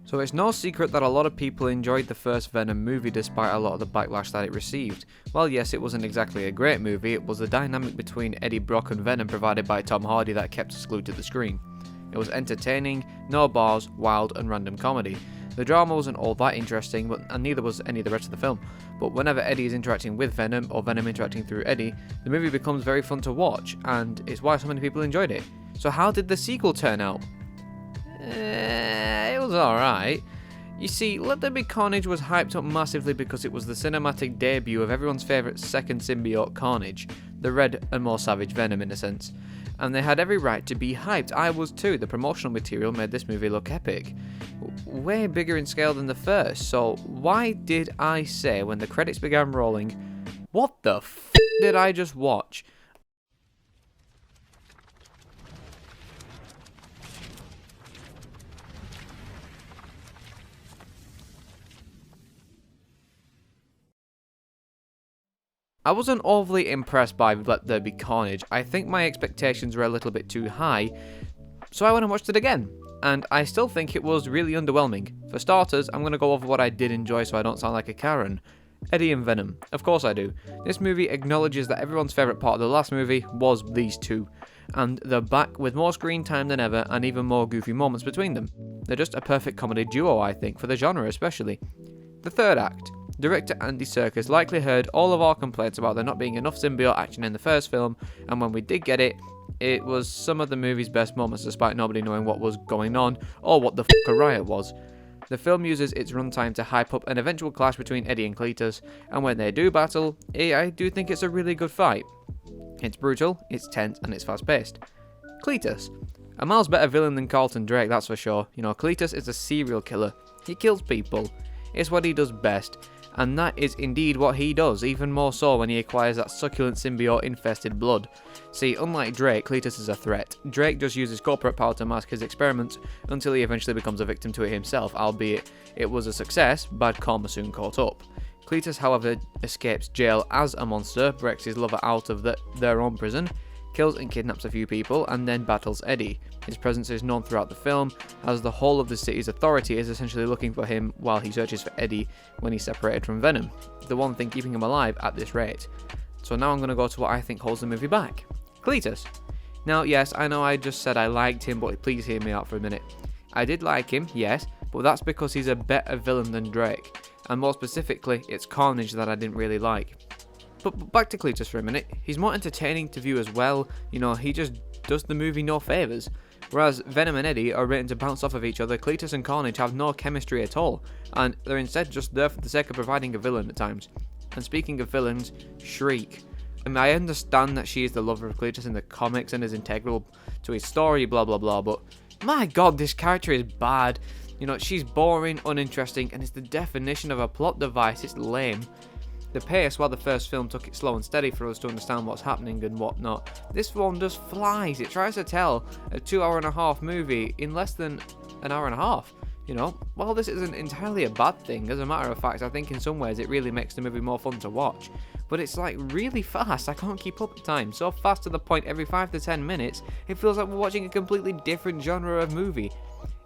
So it's no secret that a lot of people enjoyed the first Venom movie despite a lot of the backlash that it received. Well, yes, it wasn't exactly a great movie, it was the dynamic between Eddie Brock and Venom provided by Tom Hardy that kept us glued to the screen. It was entertaining, no bars, wild and random comedy. The drama wasn't all that interesting, and neither was any of the rest of the film. But whenever Eddie is interacting with Venom, or Venom interacting through Eddie, the movie becomes very fun to watch, and it's why so many people enjoyed it. So how did the sequel turn out? It was alright. You see, Let There Be Carnage was hyped up massively because it was the cinematic debut of everyone's favourite second symbiote, Carnage, the red and more savage Venom in a sense. And they had every right to be hyped. I was too. The promotional material made this movie look epic. Way bigger in scale than the first, so why did I say when the credits began rolling, what the f*** did I just watch? I wasn't overly impressed by Let There Be Carnage. I think my expectations were a little bit too high, so I went and watched it again. And I still think it was really underwhelming. For starters, I'm going to go over what I did enjoy so I don't sound like a Karen. Eddie and Venom. Of course I do. This movie acknowledges that everyone's favourite part of the last movie was these two. And they're back with more screen time than ever and even more goofy moments between them. They're just a perfect comedy duo, I think, for the genre especially. The third act. Director Andy Serkis likely heard all of our complaints about there not being enough symbiote action in the first film, and when we did get it, it was some of the movie's best moments despite nobody knowing what was going on or what the f*** a riot was. The film uses its runtime to hype up an eventual clash between Eddie and Cletus, and when they do battle, I do think it's a really good fight. It's brutal, it's tense, and it's fast-paced. Cletus. A miles better villain than Carlton Drake, that's for sure. You know, Cletus is a serial killer. He kills people. It's what he does best. And that is indeed what he does, even more so when he acquires that succulent symbiote-infested blood. See, unlike Drake, Cletus is a threat. Drake just uses corporate power to mask his experiments until he eventually becomes a victim to it himself, albeit it was a success, bad karma soon caught up. Cletus, however, escapes jail as a monster, breaks his lover out of their own prison, kills and kidnaps a few people, and then battles Eddie. His presence is known throughout the film, as the whole of the city's authority is essentially looking for him while he searches for Eddie when he's separated from Venom, the one thing keeping him alive at this rate. So now I'm going to go to what I think holds the movie back. Cletus. Now, yes, I know I just said I liked him, but please hear me out for a minute. I did like him, yes, but that's because he's a better villain than Drake, and more specifically, it's Carnage that I didn't really like. But back to Cletus for a minute, he's more entertaining to view as well, you know, he just does the movie no favours. Whereas Venom and Eddie are written to bounce off of each other, Cletus and Carnage have no chemistry at all, and they're instead just there for the sake of providing a villain at times. And speaking of villains, Shriek. I mean, I understand that she is the lover of Cletus in the comics and is integral to his story, blah blah blah, but my god, this character is bad. You know, she's boring, uninteresting, and it's the definition of a plot device. It's lame. The pace, while the first film took it slow and steady for us to understand what's happening and whatnot, this one just flies. It tries to tell a 2.5-hour movie in less than an hour and a half. You know, while this isn't entirely a bad thing, as a matter of fact, I think in some ways it really makes the movie more fun to watch. But it's like really fast, I can't keep up with time. So fast to the point every 5 to 10 minutes, it feels like we're watching a completely different genre of movie.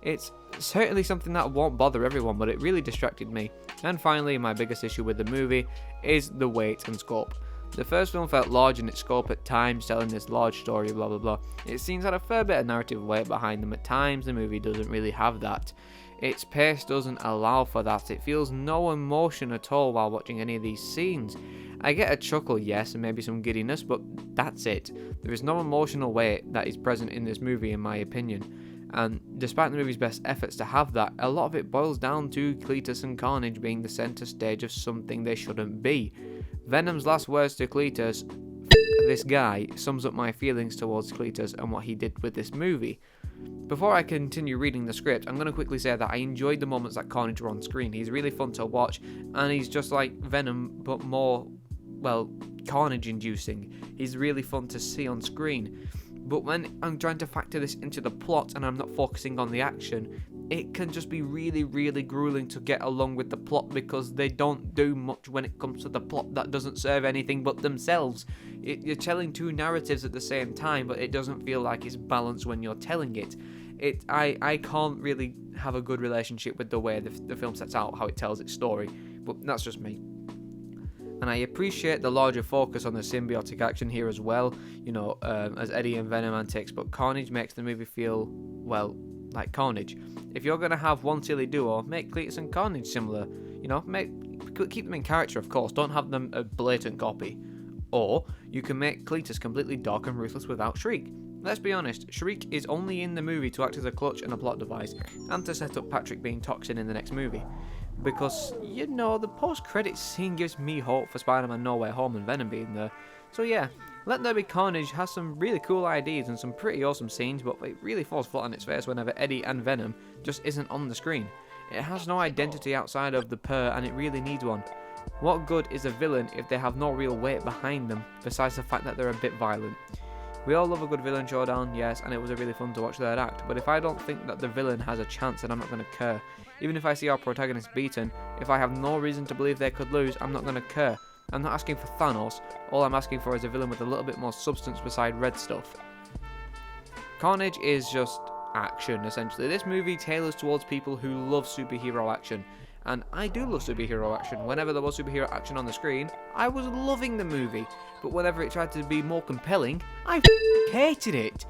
It's certainly something that won't bother everyone, but it really distracted me. And finally, my biggest issue with the movie is the weight and scope. The first film felt large in its scope at times, telling this large story, blah blah blah. It seems had a fair bit of narrative weight behind them at times. The movie doesn't really have that. Its pace doesn't allow for that. It feels no emotion at all while watching any of these scenes. I get a chuckle, yes, and maybe some giddiness, but that's it. There is no emotional weight that is present in this movie, in my opinion. And despite the movie's best efforts to have that, a lot of it boils down to Cletus and Carnage being the centre stage of something they shouldn't be. Venom's last words to Cletus, "F*** this guy," sums up my feelings towards Cletus and what he did with this movie. Before I continue reading the script, I'm going to quickly say that I enjoyed the moments that Carnage were on screen. He's really fun to watch, and he's just like Venom, but more, well, Carnage-inducing. He's really fun to see on screen. But when I'm trying to factor this into the plot and I'm not focusing on the action, it can just be really, really grueling to get along with the plot because they don't do much when it comes to the plot that doesn't serve anything but themselves. You're telling two narratives at the same time, but it doesn't feel like it's balanced when you're telling it. I can't really have a good relationship with the way the film sets out how it tells its story, but that's just me. And I appreciate the larger focus on the symbiotic action here as well, as Eddie and Venom antics, but Carnage makes the movie feel, well, like Carnage. If you're going to have one silly duo, make Cletus and Carnage similar, keep them in character, of course, don't have them a blatant copy. Or you can make Cletus completely dark and ruthless without Shriek. Let's be honest, Shriek is only in the movie to act as a clutch and a plot device, and to set up Patrick being Toxin in the next movie. Because, the post-credits scene gives me hope for Spider-Man No Way Home and Venom being there. So yeah, Let There Be Carnage has some really cool ideas and some pretty awesome scenes, but it really falls flat on its face whenever Eddie and Venom just isn't on the screen. It has no identity outside of the pair, and it really needs one. What good is a villain if they have no real weight behind them, besides the fact that they're a bit violent? We all love a good villain showdown, yes, and it was really fun to watch third act, but if I don't think that the villain has a chance, then I'm not going to care. Even if I see our protagonist beaten, if I have no reason to believe they could lose, I'm not going to care. I'm not asking for Thanos, all I'm asking for is a villain with a little bit more substance beside red stuff. Carnage is just action, essentially. This movie tailors towards people who love superhero action. And I do love superhero action. Whenever there was superhero action on the screen, I was loving the movie. But whenever it tried to be more compelling, I hated it.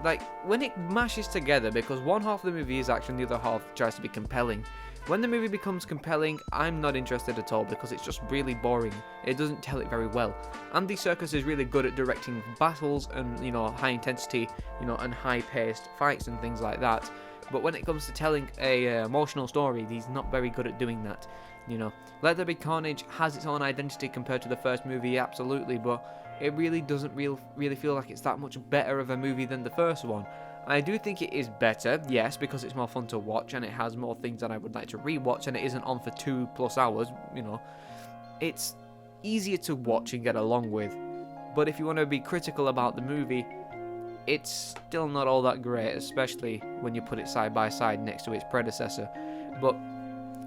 Like, when it mashes together, because one half of the movie is action, the other half tries to be compelling. When the movie becomes compelling, I'm not interested at all, because it's just really boring. It doesn't tell it very well. Andy Serkis is really good at directing battles and, high intensity, and high-paced fights and things like that. But when it comes to telling a emotional story, he's not very good at doing that. Let There Be Carnage has its own identity compared to the first movie, absolutely, but it really doesn't really feel like it's that much better of a movie than the first one. I do think it is better, yes, because it's more fun to watch and it has more things that I would like to rewatch, and it isn't on for 2+ hours. It's easier to watch and get along with. But if you want to be critical about the movie, it's still not all that great, especially when you put it side by side next to its predecessor. But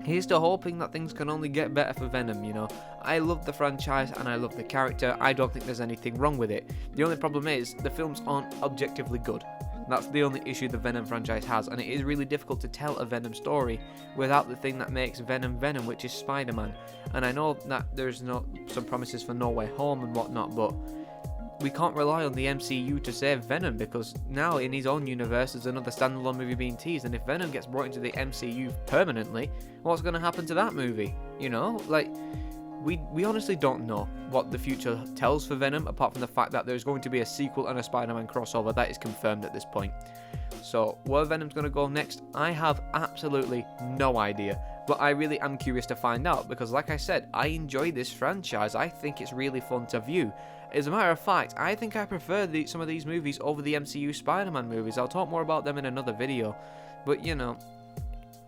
here's to hoping that things can only get better for Venom, I love the franchise and I love the character. I don't think there's anything wrong with it. The only problem is the films aren't objectively good. That's the only issue the Venom franchise has, and it is really difficult to tell a Venom story without the thing that makes Venom Venom, which is Spider-Man. And I know that there's some promises for No Way Home and whatnot, but we can't rely on the MCU to save Venom, because now in his own universe there's another standalone movie being teased, and if Venom gets brought into the MCU permanently, what's going to happen to that movie? We honestly don't know what the future tells for Venom, apart from the fact that there's going to be a sequel and a Spider-Man crossover that is confirmed at this point. So where Venom's going to go next, I have absolutely no idea. But I really am curious to find out, because like I said, I enjoy this franchise. I think it's really fun to view. As a matter of fact, I think I prefer some of these movies over the MCU Spider-Man movies. I'll talk more about them in another video. But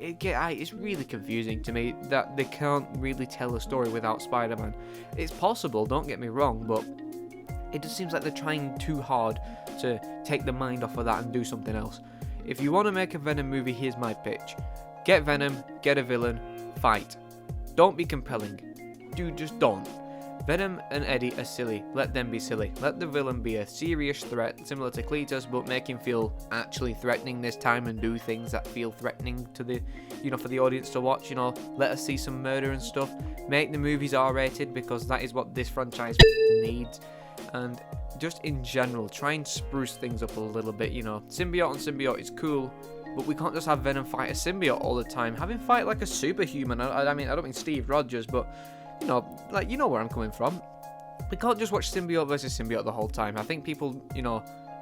it's really confusing to me that they can't really tell a story without Spider-Man. It's possible, don't get me wrong, but it just seems like they're trying too hard to take the mind off of that and do something else. If you want to make a Venom movie, here's my pitch. Get Venom, get a villain, fight. Don't be compelling. Dude, just don't. Venom and Eddie are silly. Let them be silly. Let the villain be a serious threat, similar to Cletus, but make him feel actually threatening this time and do things that feel threatening to the, for the audience to watch. Let us see some murder and stuff. Make the movies R-rated, because that is what this franchise needs. And just in general, try and spruce things up a little bit. Symbiote on symbiote is cool, but we can't just have Venom fight a symbiote all the time. Have him fight like a superhuman. I don't mean Steve Rogers, but you know where I'm coming from. We can't just watch symbiote versus symbiote the whole time. I think people,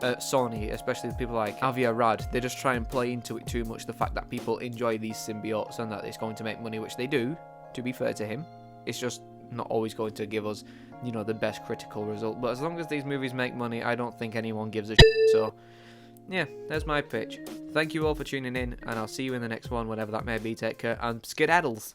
Sony, especially people like Avi Arad, they just try and play into it too much, the fact that people enjoy these symbiotes and that it's going to make money, which they do, to be fair to him. It's just not always going to give us, the best critical result. But as long as these movies make money, I don't think anyone gives a shit. So, yeah, there's my pitch. Thank you all for tuning in, and I'll see you in the next one, whenever that may be. Take care, and skedaddles.